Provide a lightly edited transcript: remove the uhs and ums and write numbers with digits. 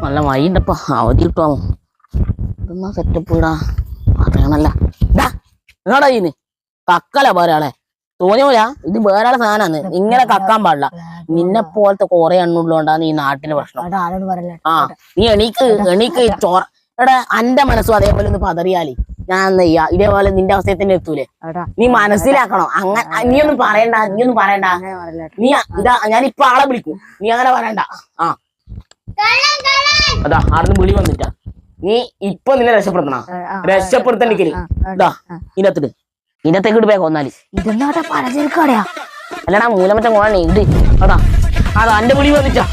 നല്ല വൈകിട്ടപ്പ അവധി കിട്ടുമോ ഇതൊന്നാ സെറ്റപ്പ് ഇടാ അറിയണല്ല നിങ്ങടാ ഇന്ന് കക്കല വേറെ തോന്നിയ ഇത് വേറെ സാധനമാണ് ഇങ്ങനെ കക്കാൻ പാടില്ല. നിന്നെ പോലത്തെ കുറെ എണ്ണുള്ളതുകൊണ്ടാണ് ഈ നാട്ടിലെ പ്രശ്നം. ആ നീ എണീക്ക് ചോറ എടാ എന്റെ മനസ്സും അതേപോലെ ഒന്ന് പതറിയാലേ ഞാൻ നെയ്യാ ഇതേപോലെ നിന്റെ അവസ്ഥയിൽ തന്നെ എത്തൂലേ. നീ മനസ്സിലാക്കണം. അങ്ങനെ നീയൊന്നും പറയണ്ട നീ ഇതാ ഞാനിപ്പൊ ആളെ വിളിക്കും. നീ അങ്ങനെ പറയണ്ട. ആ അതാ ആടുന്ന് വിളി വന്നിട്ടാ. നീ ഇപ്പൊ നിന്നെ രക്ഷപ്പെടുത്തണ്ടിക്കല് ഇതാ ഇതിനകത്തേക്ക് ഇട്ട് വേഗം വന്നാല് ഇതെന്നാ പലചരക്കടയാ അല്ലടാ മൂലമറ്റം കോണേ ഇത് അതാ എന്റെ വിളി വന്നിട്ടാ.